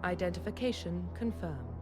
Identification confirmed.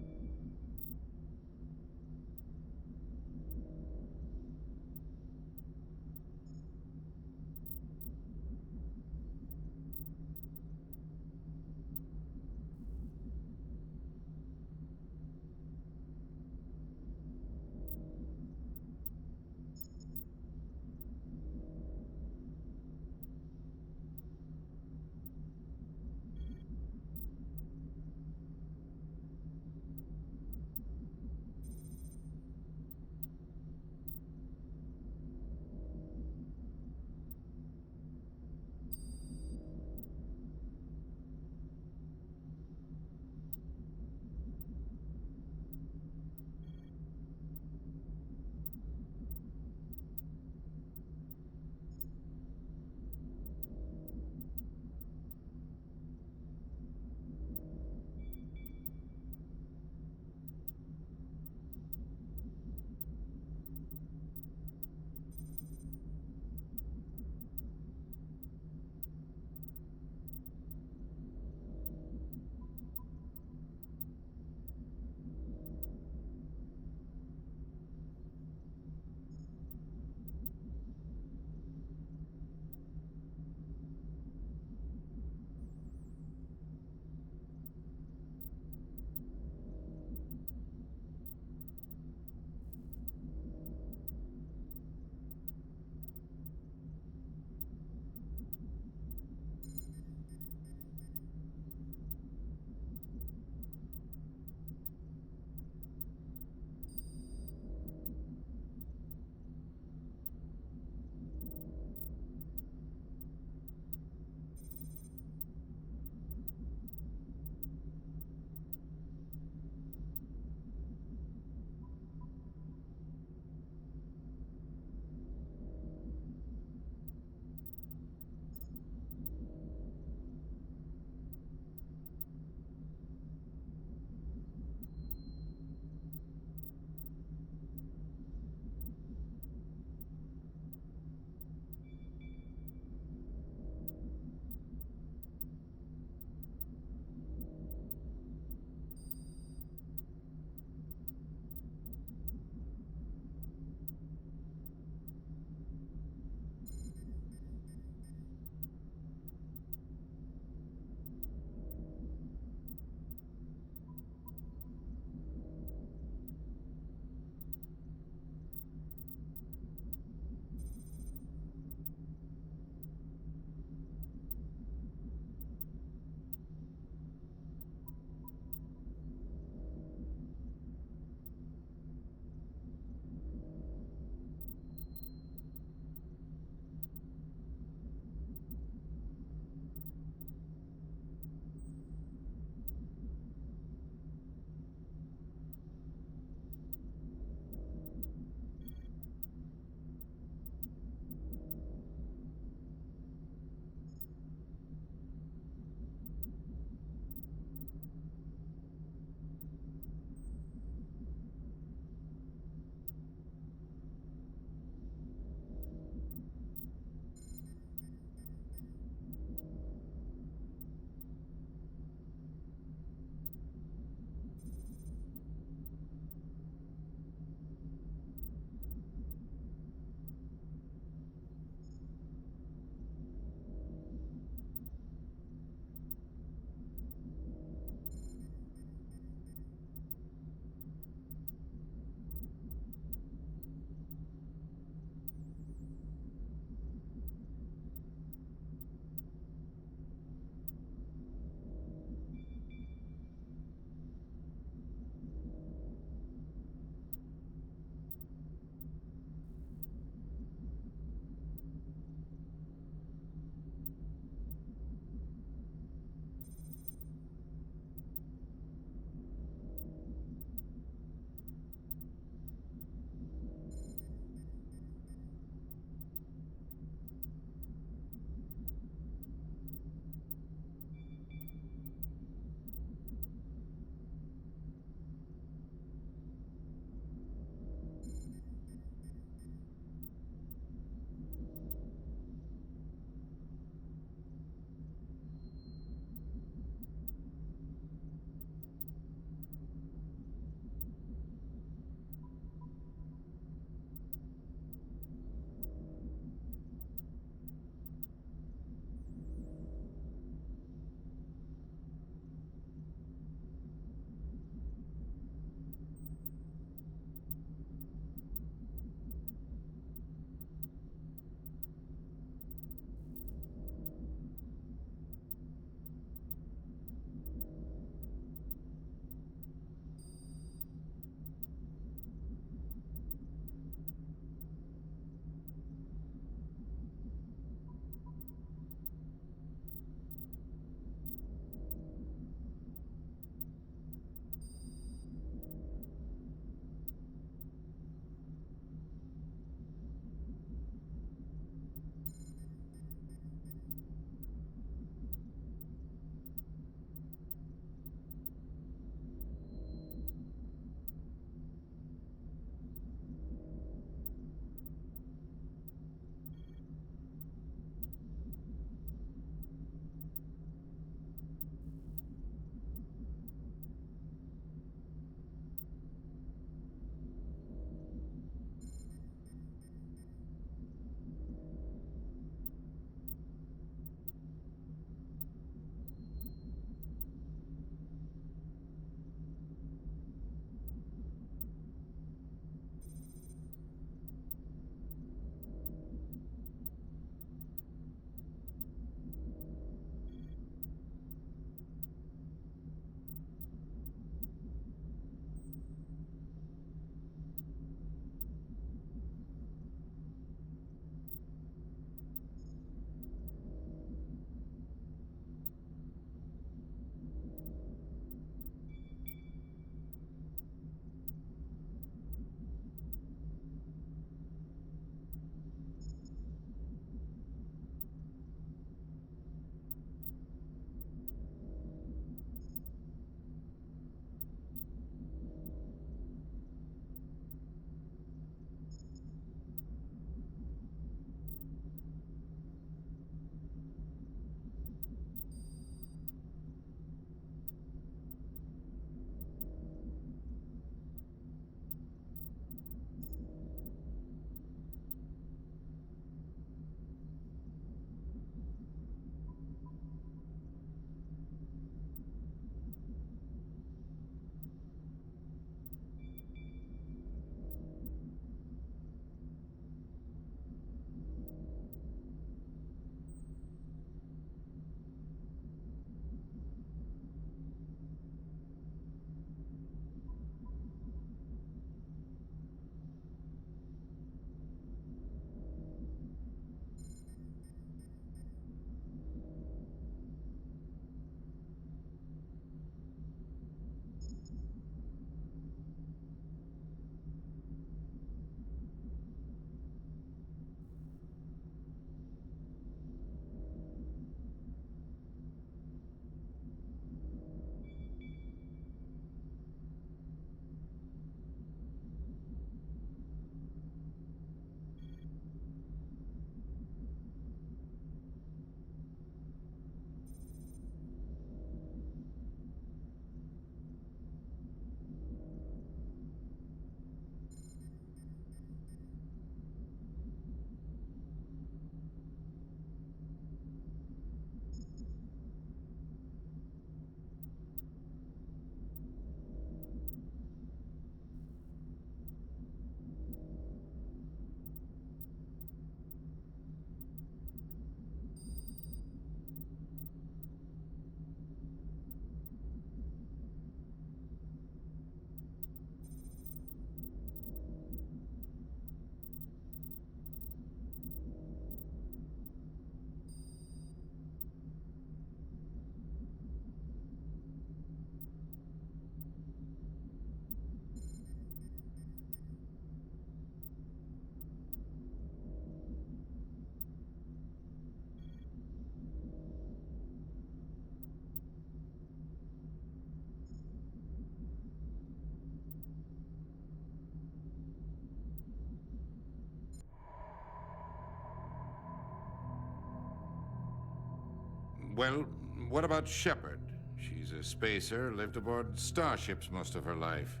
Well, what about Shepard? She's a spacer, lived aboard starships most of her life.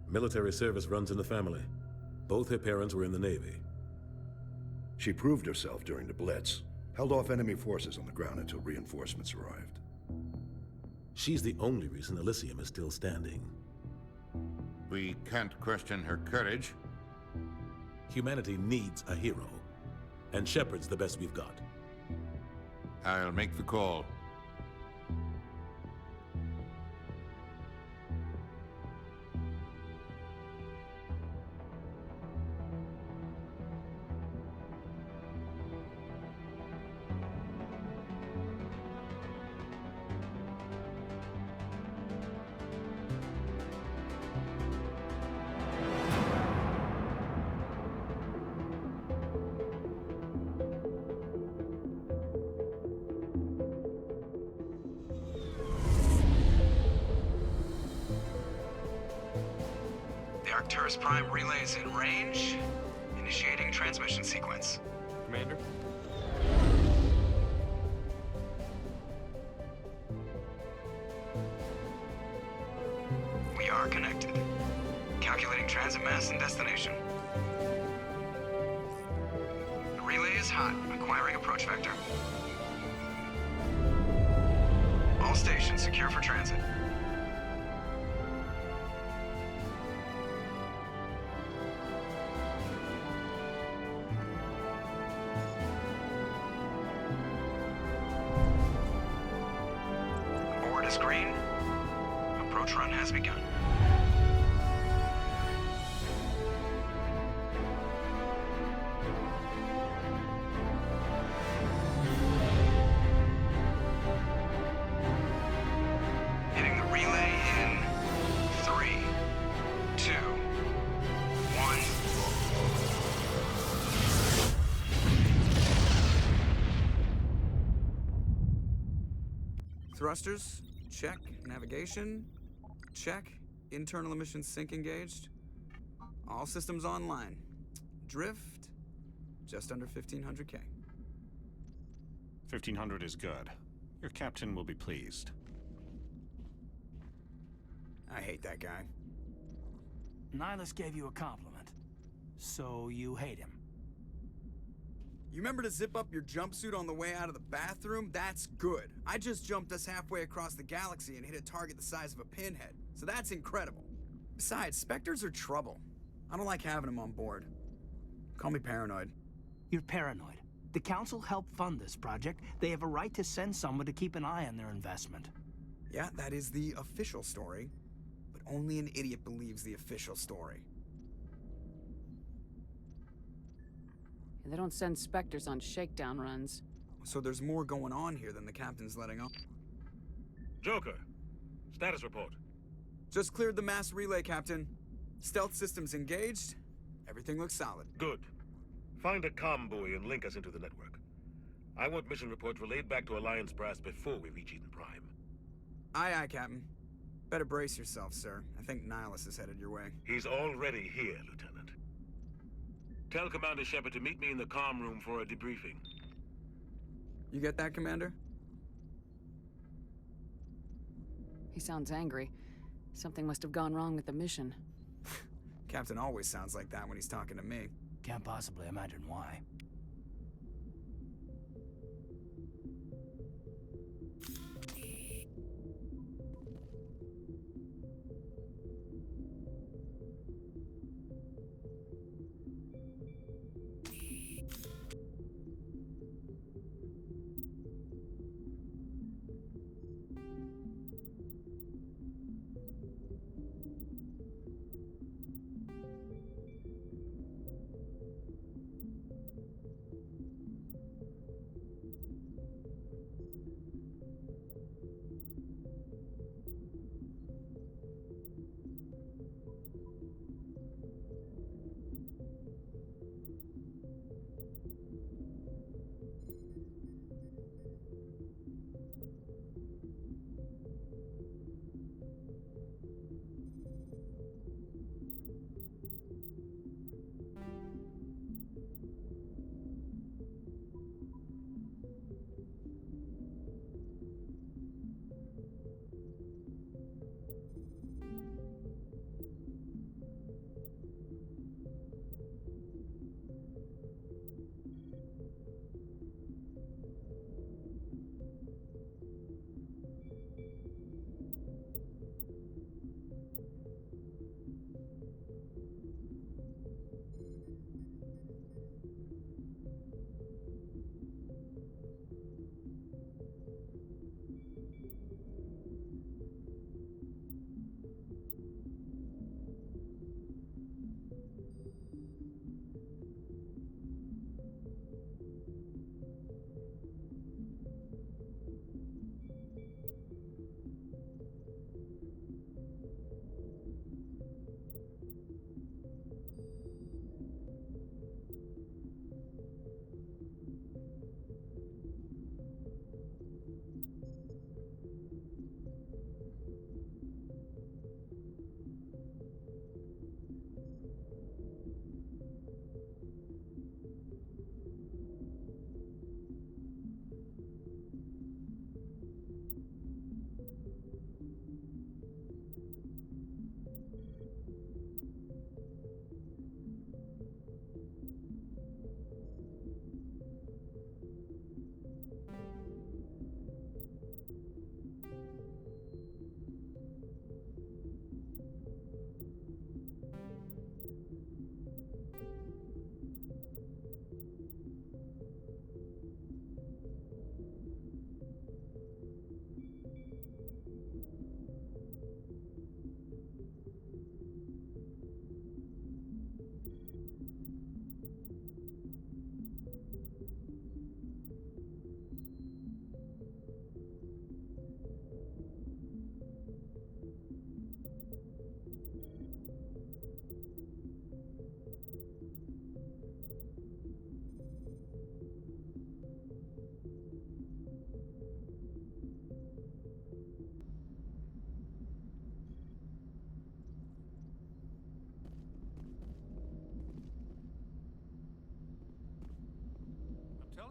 Military service runs in the family. Both her parents were in the Navy. She proved herself during the Blitz, held off enemy forces on the ground until reinforcements arrived. She's the only reason Elysium is still standing. We can't question her courage. Humanity needs a hero, and Shepard's the best we've got. I'll make the call. Arcturus Prime relays in range. Initiating transmission sequence. Commander? We are connected. Calculating transit mass and destination. The relay is hot. Acquiring approach vector. All stations secure for transit. Green. Approach run has begun. Hitting the relay in 3, 2, 1. Thrusters? Check. Navigation? Check. Internal emissions sync engaged. All systems online. Drift? Just under 1,500K. 1,500 is good. Your captain will be pleased. I hate that guy. Nihilus gave you a compliment. So you hate him. You remember to zip up your jumpsuit on the way out of the bathroom? That's good. I just jumped us halfway across the galaxy and hit a target the size of a pinhead. So that's incredible. Besides, Spectres are trouble. I don't like having them on board. Call me paranoid. You're paranoid. The Council helped fund this project. They have a right to send someone to keep an eye on their investment. Yeah, that is the official story. But only an idiot believes the official story. They don't send Spectres on shakedown runs. So there's more going on here than the captain's letting on. Joker, status report. Just cleared the mass relay, Captain. Stealth systems engaged. Everything looks solid. Good. Find a comm buoy and link us into the network. I want mission reports relayed back to Alliance Brass before we reach Eden Prime. Aye, aye, Captain. Better brace yourself, sir. I think Nihilus is headed your way. He's already here, Lieutenant. Tell Commander Shepard to meet me in the comm room for a debriefing. You get that, Commander? He sounds angry. Something must have gone wrong with the mission. Captain always sounds like that when he's talking to me. Can't possibly imagine why.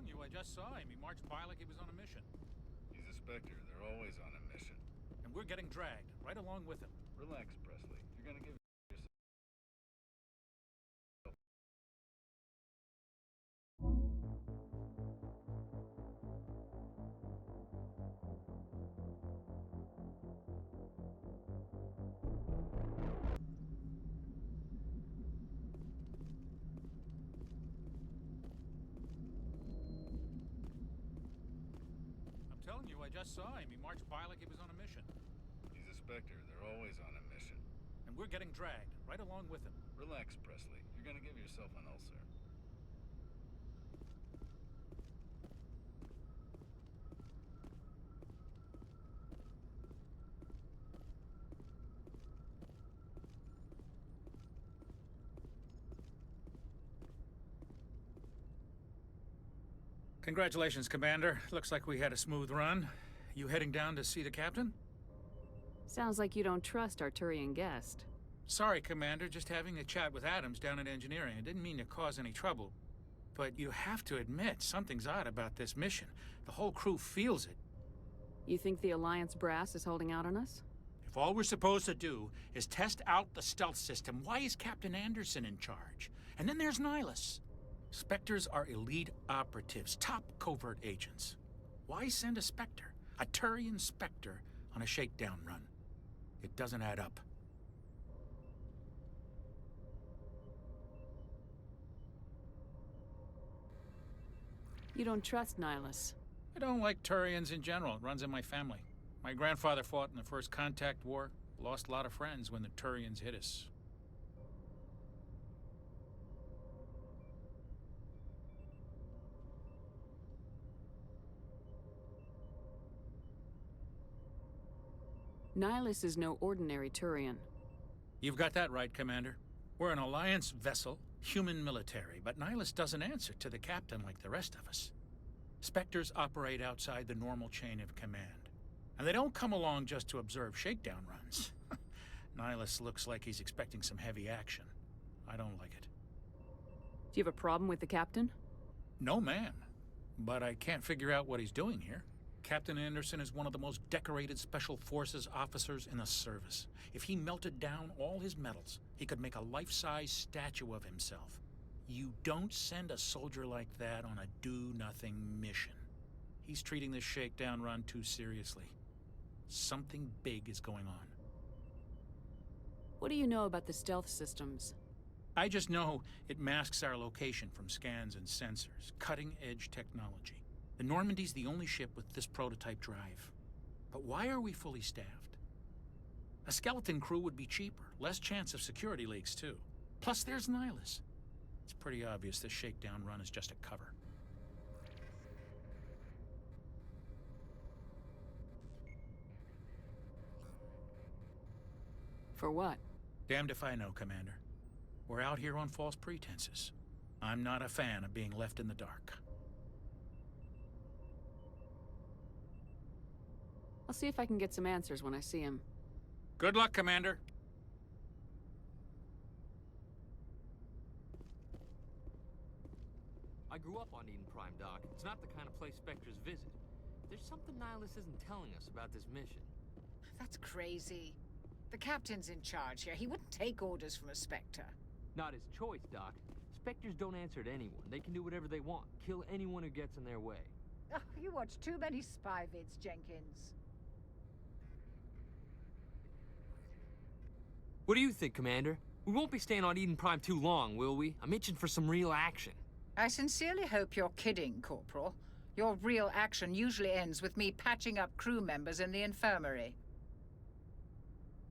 you, I just saw him. He marched by like he was on a mission. He's a Spectre. They're always on a mission. And we're getting dragged, right along with him. Relax, Presley. You're gonna give yourself... I'm telling you, I just saw him. He marched by like he was on a mission. He's a Spectre. They're always on a mission. And we're getting dragged, right along with him. Relax, Presley. You're gonna give yourself an ulcer. Congratulations, Commander. Looks like we had a smooth run. You heading down to see the captain? Sounds like you don't trust our Turian guest. Sorry, Commander. Just having a chat with Adams down at engineering. I didn't mean to cause any trouble. But you have to admit, something's odd about this mission. The whole crew feels it. You think the Alliance brass is holding out on us? If all we're supposed to do is test out the stealth system, why is Captain Anderson in charge? And then there's Nihilus. Spectres are elite operatives, top covert agents. Why send a Spectre, a Turian Spectre, on a shakedown run? It doesn't add up. You don't trust Nihilus. I don't like Turians in general. It runs in my family. My grandfather fought in the First Contact War, lost a lot of friends when the Turians hit us. Nihilus is no ordinary Turian. You've got that right, Commander. We're an Alliance vessel, human military, but Nihilus doesn't answer to the captain like the rest of us. Spectres operate outside the normal chain of command. And they don't come along just to observe shakedown runs. Nihilus looks like he's expecting some heavy action. I don't like it. Do you have a problem with the captain? No, ma'am. But I can't figure out what he's doing here. Captain Anderson is one of the most decorated Special Forces officers in the service. If he melted down all his medals, he could make a life-size statue of himself. You don't send a soldier like that on a do-nothing mission. He's treating this shakedown run too seriously. Something big is going on. What do you know about the stealth systems? I just know it masks our location from scans and sensors. Cutting-edge technology. The Normandy's the only ship with this prototype drive. But why are we fully staffed? A skeleton crew would be cheaper, less chance of security leaks too. Plus there's Nihilus. It's pretty obvious this shakedown run is just a cover. For what? Damned if I know, Commander. We're out here on false pretenses. I'm not a fan of being left in the dark. I'll see if I can get some answers when I see him. Good luck, Commander. I grew up on Eden Prime, Doc. It's not the kind of place Spectres visit. There's something Nihilus isn't telling us about this mission. That's crazy. The captain's in charge here. He wouldn't take orders from a Spectre. Not his choice, Doc. Spectres don't answer to anyone. They can do whatever they want. Kill anyone who gets in their way. Oh, you watch too many spy vids, Jenkins. What do you think, Commander? We won't be staying on Eden Prime too long, will we? I'm itching for some real action. I sincerely hope you're kidding, Corporal. Your real action usually ends with me patching up crew members in the infirmary.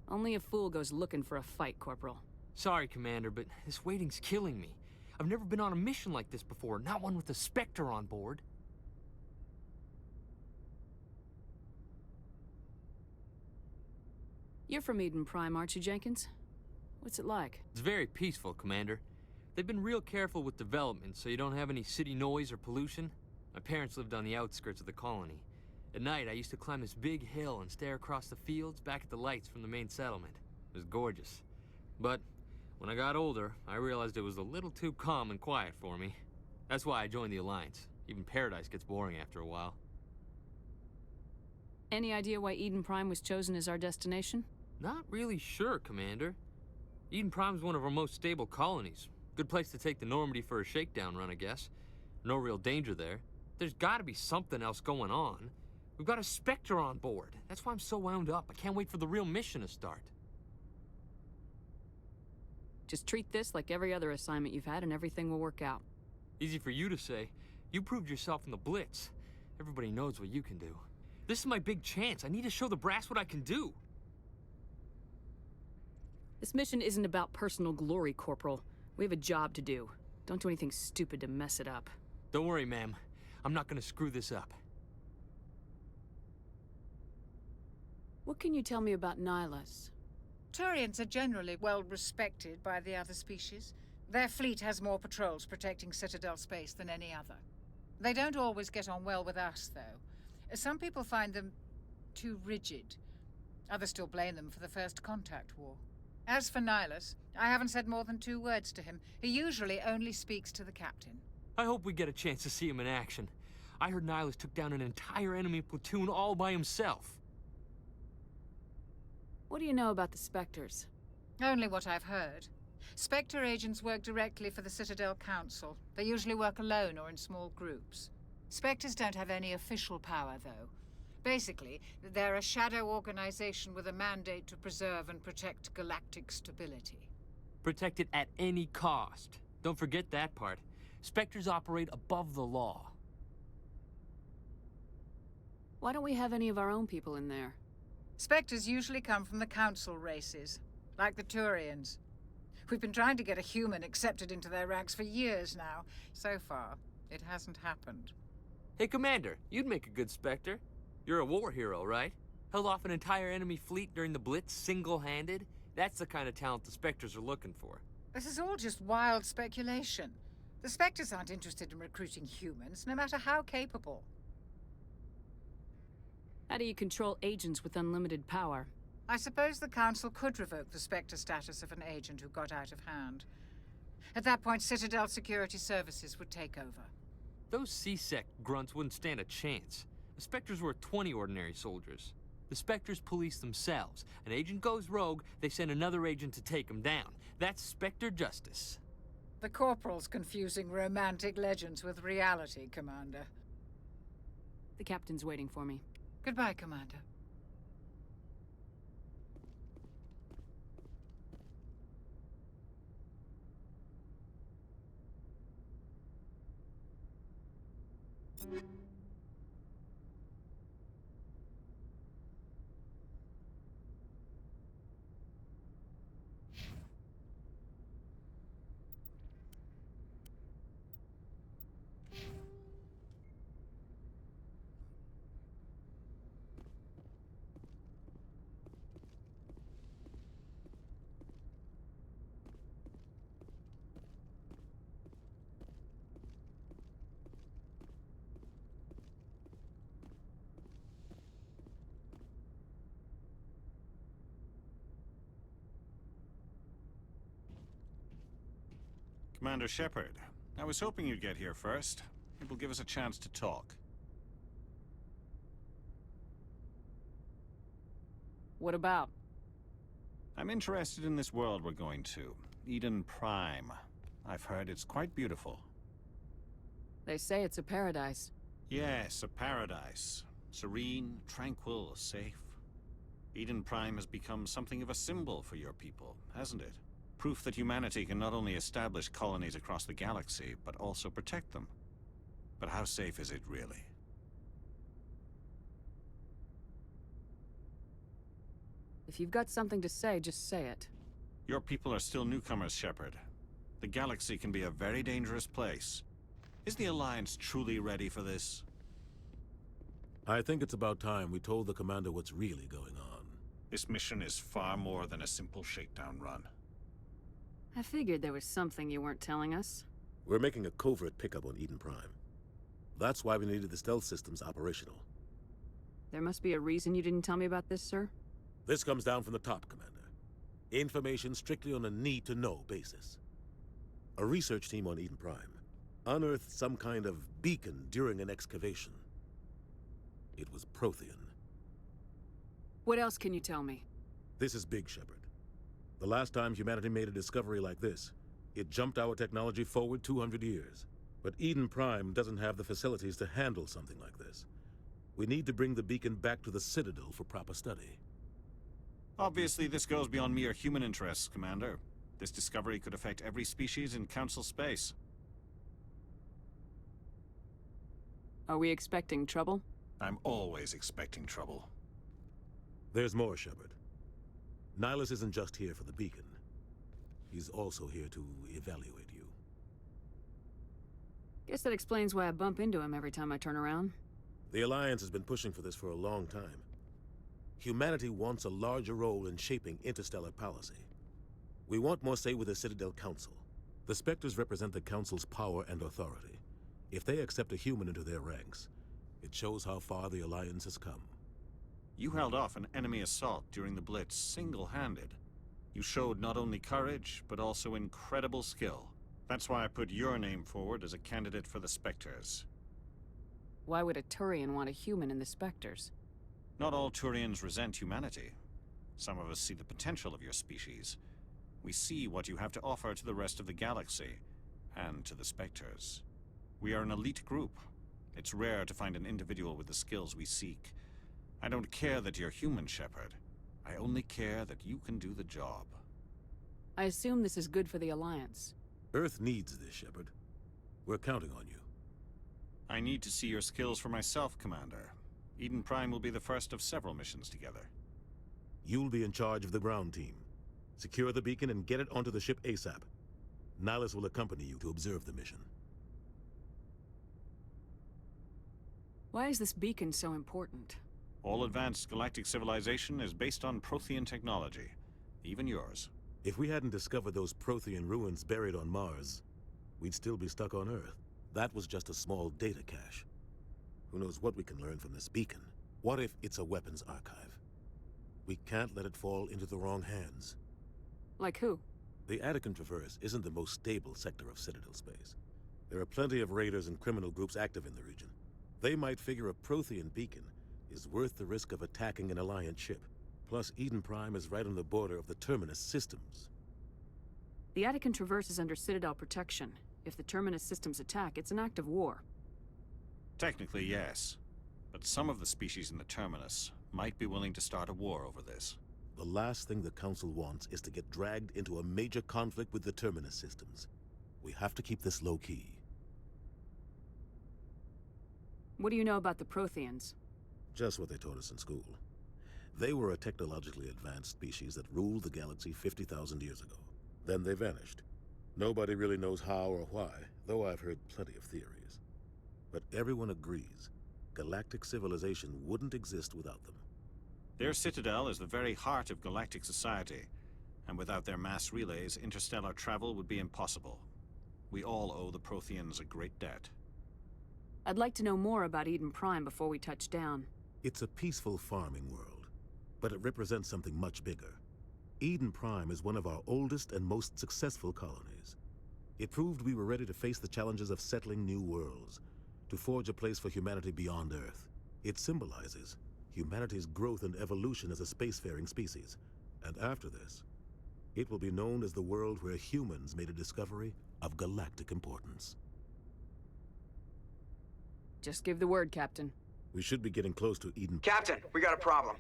Only a fool goes looking for a fight, Corporal. Sorry, Commander, but this waiting's killing me. I've never been on a mission like this before, not one with a Spectre on board. You're from Eden Prime, aren't you, Jenkins? What's it like? It's very peaceful, Commander. They've been real careful with development, so you don't have any city noise or pollution. My parents lived on the outskirts of the colony. At night, I used to climb this big hill and stare across the fields back at the lights from the main settlement. It was gorgeous. But when I got older, I realized it was a little too calm and quiet for me. That's why I joined the Alliance. Even Paradise gets boring after a while. Any idea why Eden Prime was chosen as our destination? Not really sure, Commander. Eden Prime's one of our most stable colonies. Good place to take the Normandy for a shakedown run, I guess. No real danger there. There's gotta be something else going on. We've got a Spectre on board. That's why I'm so wound up. I can't wait for the real mission to start. Just treat this like every other assignment you've had and everything will work out. Easy for you to say. You proved yourself in the Blitz. Everybody knows what you can do. This is my big chance. I need to show the brass what I can do. This mission isn't about personal glory, Corporal. We have a job to do. Don't do anything stupid to mess it up. Don't worry, ma'am. I'm not gonna screw this up. What can you tell me about Nihilus? Turians are generally well respected by the other species. Their fleet has more patrols protecting Citadel space than any other. They don't always get on well with us, though. Some people find them too rigid. Others still blame them for the First Contact War. As for Nihilus, I haven't said more than 2 words to him. He usually only speaks to the captain. I hope we get a chance to see him in action. I heard Nihilus took down an entire enemy platoon all by himself. What do you know about the Spectres? Only what I've heard. Spectre agents work directly for the Citadel Council. They usually work alone or in small groups. Spectres don't have any official power, though. Basically, they're a shadow organization with a mandate to preserve and protect galactic stability. Protect it at any cost. Don't forget that part. Spectres operate above the law. Why don't we have any of our own people in there? Spectres usually come from the Council races, like the Turians. We've been trying to get a human accepted into their ranks for years now. So far, it hasn't happened. Hey, Commander, you'd make a good Spectre. You're a war hero, right? Held off an entire enemy fleet during the Blitz single-handed? That's the kind of talent the Spectres are looking for. This is all just wild speculation. The Spectres aren't interested in recruiting humans, no matter how capable. How do you control agents with unlimited power? I suppose the Council could revoke the Spectre status of an agent who got out of hand. At that point, Citadel Security Services would take over. Those C-Sec grunts wouldn't stand a chance. The Spectres were 20 ordinary soldiers. The Spectres police themselves. An agent goes rogue, they send another agent to take him down. That's Spectre justice. The Corporal's confusing romantic legends with reality, Commander. The captain's waiting for me. Goodbye, Commander. Commander Shepard, I was hoping you'd get here first. It will give us a chance to talk. What about? I'm interested in this world we're going to, Eden Prime. I've heard it's quite beautiful. They say it's a paradise. Yes, a paradise. Serene, tranquil, safe. Eden Prime has become something of a symbol for your people, hasn't it? Proof that humanity can not only establish colonies across the galaxy, but also protect them. But how safe is it really? If you've got something to say, just say it. Your people are still newcomers, Shepard. The galaxy can be a very dangerous place. Is the Alliance truly ready for this? I think it's about time we told the commander what's really going on. This mission is far more than a simple shakedown run. I figured there was something you weren't telling us. We're making a covert pickup on Eden Prime. That's why we needed the stealth systems operational. There must be a reason you didn't tell me about this, sir? This comes down from the top, Commander. Information strictly on a need-to-know basis. A research team on Eden Prime unearthed some kind of beacon during an excavation. It was Prothean. What else can you tell me? This is big, Shepard. The last time humanity made a discovery like this, it jumped our technology forward 200 years. But Eden Prime doesn't have the facilities to handle something like this. We need to bring the beacon back to the Citadel for proper study. Obviously, this goes beyond mere human interests, Commander. This discovery could affect every species in Council space. Are we expecting trouble? I'm always expecting trouble. There's more, Shepard. Nihilus isn't just here for the beacon. He's also here to evaluate you. Guess that explains why I bump into him every time I turn around. The Alliance has been pushing for this for a long time. Humanity wants a larger role in shaping interstellar policy. We want more say with the Citadel Council. The Spectres represent the Council's power and authority. If they accept a human into their ranks, it shows how far the Alliance has come. You held off an enemy assault during the Blitz single-handed. You showed not only courage, but also incredible skill. That's why I put your name forward as a candidate for the Spectres. Why would a Turian want a human in the Spectres? Not all Turians resent humanity. Some of us see the potential of your species. We see what you have to offer to the rest of the galaxy, and to the Spectres. We are an elite group. It's rare to find an individual with the skills we seek. I don't care that you're human, Shepard. I only care that you can do the job. I assume this is good for the Alliance. Earth needs this, Shepard. We're counting on you. I need to see your skills for myself, Commander. Eden Prime will be the first of several missions together. You'll be in charge of the ground team. Secure the beacon and get it onto the ship ASAP. Nihilus will accompany you to observe the mission. Why is this beacon so important? All advanced galactic civilization is based on Prothean technology. Even yours. If we hadn't discovered those Prothean ruins buried on Mars, we'd still be stuck on Earth. That was just a small data cache. Who knows what we can learn from this beacon? What if it's a weapons archive? We can't let it fall into the wrong hands. Like who? The Attican Traverse isn't the most stable sector of Citadel space. There are plenty of raiders and criminal groups active in the region. They might figure a Prothean beacon is worth the risk of attacking an Alliance ship. Plus, Eden Prime is right on the border of the Terminus systems. The Attican Traverse is under Citadel protection. If the Terminus systems attack, it's an act of war. Technically, yes. But some of the species in the Terminus might be willing to start a war over this. The last thing the Council wants is to get dragged into a major conflict with the Terminus systems. We have to keep this low-key. What do you know about the Protheans? Just what they taught us in school. They were a technologically advanced species that ruled the galaxy 50,000 years ago. Then they vanished. Nobody really knows how or why, though I've heard plenty of theories. But everyone agrees, galactic civilization wouldn't exist without them. Their citadel is the very heart of galactic society, and without their mass relays, interstellar travel would be impossible. We all owe the Protheans a great debt. I'd like to know more about Eden Prime before we touch down. It's a peaceful farming world, but it represents something much bigger. Eden Prime is one of our oldest and most successful colonies. It proved we were ready to face the challenges of settling new worlds, to forge a place for humanity beyond Earth. It symbolizes humanity's growth and evolution as a spacefaring species. And after this, it will be known as the world where humans made a discovery of galactic importance. Just give the word, Captain. We should be getting close to Eden. Captain, we got a problem.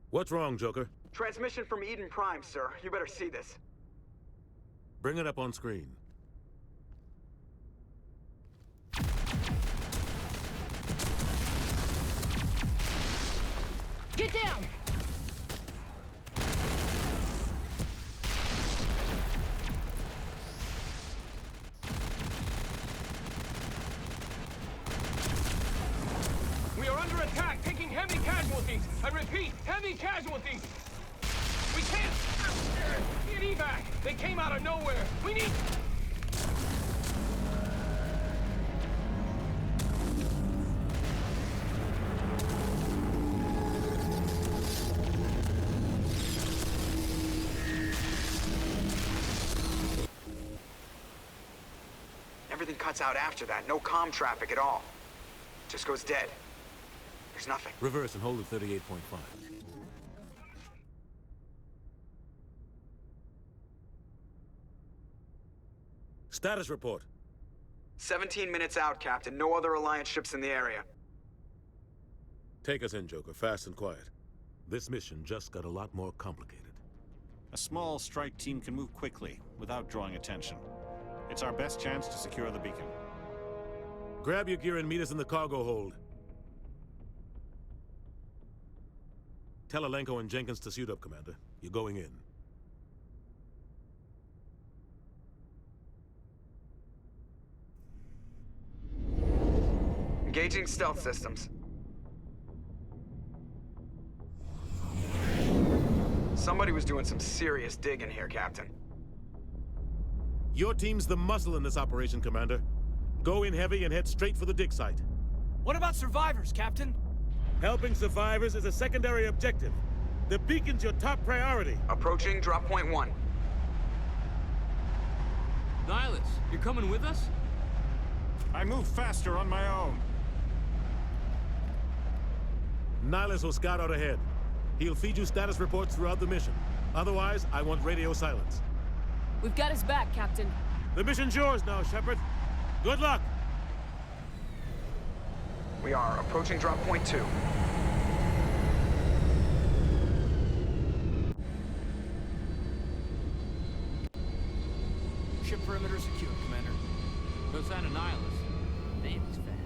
What's wrong, Joker? Transmission from Eden Prime, sir. You better see this. Bring it up on screen. Get down! We are under attack, taking heavy casualties. I repeat, heavy casualties. We can't get evac. They came out of nowhere. We need... everything cuts out after that. No comm traffic at all. Just goes dead. There's nothing. Reverse and hold at 38.5. Status report. 17 minutes out, Captain. No other Alliance ships in the area. Take us in, Joker, fast and quiet. This mission just got a lot more complicated. A small strike team can move quickly, without drawing attention. It's our best chance to secure the beacon. Grab your gear and meet us in the cargo hold. Tell Alenko and Jenkins to suit up, Commander. You're going in. Engaging stealth systems. Somebody was doing some serious digging here, Captain. Your team's the muscle in this operation, Commander. Go in heavy and head straight for the dig site. What about survivors, Captain? Helping survivors is a secondary objective. The beacon's your top priority. Approaching drop point 1. Nihilus, you're coming with us? I move faster on my own. Nihilus will scout out ahead. He'll feed you status reports throughout the mission. Otherwise, I want radio silence. We've got his back, Captain. The mission's yours now, Shepard. Good luck! We are approaching drop point 2. Ship perimeter secure, Commander. No sign of Nihilus. Damn, he's fast.